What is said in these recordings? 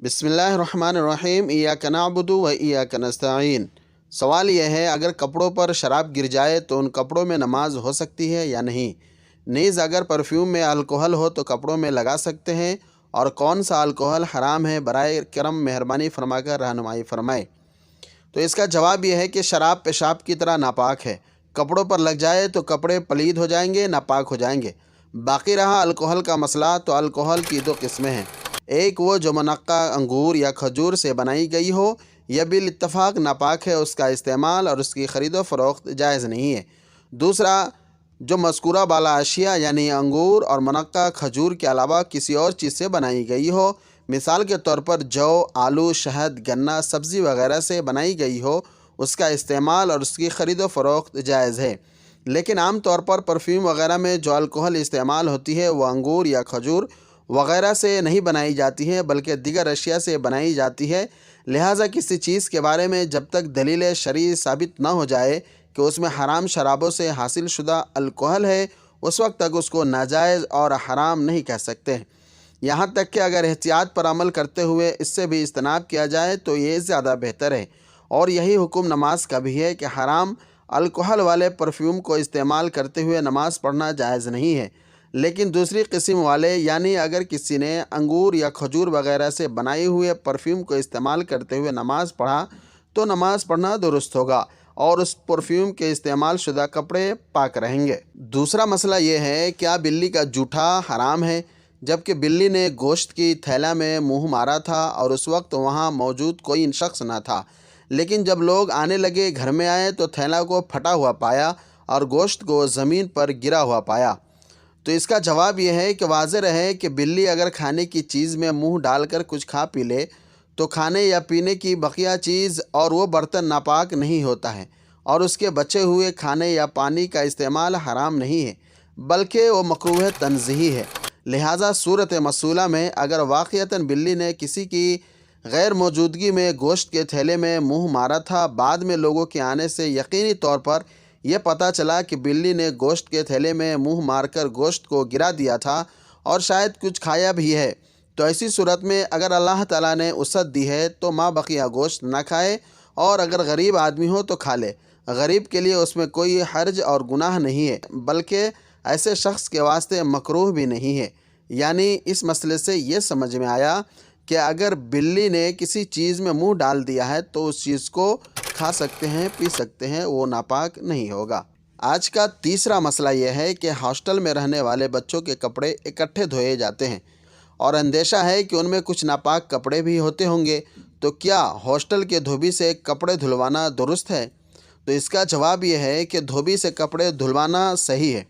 بسم اللہ الرحمن الرحیم ایاک نعبد و ایاک نستعین۔ سوال یہ ہے، اگر کپڑوں پر شراب گر جائے تو ان کپڑوں میں نماز ہو سکتی ہے یا نہیں؟ نیز اگر پرفیوم میں الکوہل ہو تو کپڑوں میں لگا سکتے ہیں؟ اور کون سا الکوہل حرام ہے؟ برائے کرم مہربانی فرما کر رہنمائی فرمائے۔ تو اس کا جواب یہ ہے کہ شراب پیشاب کی طرح ناپاک ہے۔ کپڑوں پر لگ جائے تو کپڑے پلید ہو جائیں گے، ناپاک ہو جائیں گے۔ باقی رہا الکوہل کا مسئلہ، تو الکوہل کی دو قسمیں ہیں۔ ایک وہ جو منقع انگور یا کھجور سے بنائی گئی ہو، یہ بالاتفاق ناپاک ہے، اس کا استعمال اور اس کی خرید و فروخت جائز نہیں ہے۔ دوسرا جو مذکورہ بالا اشیاء یعنی انگور اور منقع کھجور کے علاوہ کسی اور چیز سے بنائی گئی ہو، مثال کے طور پر جو، آلو، شہد، گنا، سبزی وغیرہ سے بنائی گئی ہو، اس کا استعمال اور اس کی خرید و فروخت جائز ہے۔ لیکن عام طور پر پرفیوم وغیرہ میں جو الکوہل استعمال ہوتی ہے وہ انگور یا کھجور وغیرہ سے نہیں بنائی جاتی ہے بلکہ دیگر اشیاء سے بنائی جاتی ہے۔ لہٰذا کسی چیز کے بارے میں جب تک دلیل شرعی ثابت نہ ہو جائے کہ اس میں حرام شرابوں سے حاصل شدہ الکوہل ہے، اس وقت تک اس کو ناجائز اور حرام نہیں کہہ سکتے۔ یہاں تک کہ اگر احتیاط پر عمل کرتے ہوئے اس سے بھی اجتناب کیا جائے تو یہ زیادہ بہتر ہے۔ اور یہی حکم نماز کا بھی ہے کہ حرام الکوہل والے پرفیوم کو استعمال کرتے ہوئے نماز پڑھنا جائز نہیں ہے۔ لیکن دوسری قسم والے، یعنی اگر کسی نے انگور یا کھجور وغیرہ سے بنائے ہوئے پرفیوم کو استعمال کرتے ہوئے نماز پڑھا تو نماز پڑھنا درست ہوگا اور اس پرفیوم کے استعمال شدہ کپڑے پاک رہیں گے۔ دوسرا مسئلہ یہ ہے، کیا بلی کا جوٹھا حرام ہے؟ جبکہ بلی نے گوشت کی تھیلا میں منہ مارا تھا اور اس وقت وہاں موجود کوئی شخص نہ تھا، لیکن جب لوگ آنے لگے، گھر میں آئے تو تھیلا کو پھٹا ہوا پایا اور گوشت کو زمین پر گرا ہوا پایا۔ تو اس کا جواب یہ ہے کہ واضح رہے کہ بلی اگر کھانے کی چیز میں منہ ڈال کر کچھ کھا پی لے تو کھانے یا پینے کی بقیہ چیز اور وہ برتن ناپاک نہیں ہوتا ہے، اور اس کے بچے ہوئے کھانے یا پانی کا استعمال حرام نہیں ہے بلکہ وہ مکروہ تنزیہی ہے۔ لہٰذا صورت مسئولہ میں اگر واقعتاً بلی نے کسی کی غیر موجودگی میں گوشت کے تھیلے میں منہ مارا تھا، بعد میں لوگوں کے آنے سے یقینی طور پر یہ پتہ چلا کہ بلی نے گوشت کے تھیلے میں منہ مار کر گوشت کو گرا دیا تھا اور شاید کچھ کھایا بھی ہے، تو ایسی صورت میں اگر اللہ تعالیٰ نے وسعت دی ہے تو ما بقیہ گوشت نہ کھائے، اور اگر غریب آدمی ہو تو کھا لے۔ غریب کے لیے اس میں کوئی حرج اور گناہ نہیں ہے بلکہ ایسے شخص کے واسطے مکروہ بھی نہیں ہے۔ یعنی اس مسئلے سے یہ سمجھ میں آیا کہ اگر بلی نے کسی چیز میں منہ ڈال دیا ہے تو اس چیز کو کھا سکتے ہیں، پی سکتے ہیں، وہ ناپاک نہیں ہوگا۔ آج کا تیسرا مسئلہ یہ ہے کہ ہاسٹل میں رہنے والے بچوں کے کپڑے اکٹھے دھوئے جاتے ہیں اور اندیشہ ہے کہ ان میں کچھ ناپاک کپڑے بھی ہوتے ہوں گے، تو کیا ہاسٹل کے دھوبی سے کپڑے دھلوانا درست ہے؟ تو اس کا جواب یہ ہے کہ دھوبی سے کپڑے دھلوانا صحیح ہے،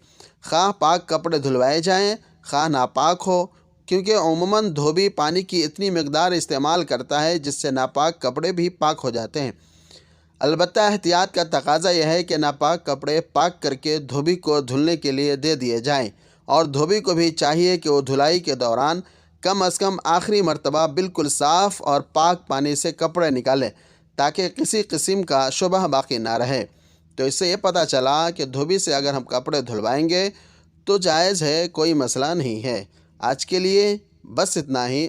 خواہ پاک کپڑے دھلوائے جائیں خواہ ناپاک ہو، کیونکہ عموماً دھوبی پانی کی اتنی مقدار استعمال کرتا ہے جس سے ناپاک کپڑے بھی پاک ہو جاتے ہیں۔ البتہ احتیاط کا تقاضا یہ ہے کہ ناپاک کپڑے پاک کر کے دھوبی کو دھلنے کے لیے دے دیے جائیں، اور دھوبی کو بھی چاہیے کہ وہ دھلائی کے دوران کم از کم آخری مرتبہ بالکل صاف اور پاک پانی سے کپڑے نکالے تاکہ کسی قسم کا شبہ باقی نہ رہے۔ تو اس سے یہ پتہ چلا کہ دھوبی سے اگر ہم کپڑے دھلوائیں گے تو جائز ہے، کوئی مسئلہ نہیں ہے۔ آج کے لیے بس اتنا ہی۔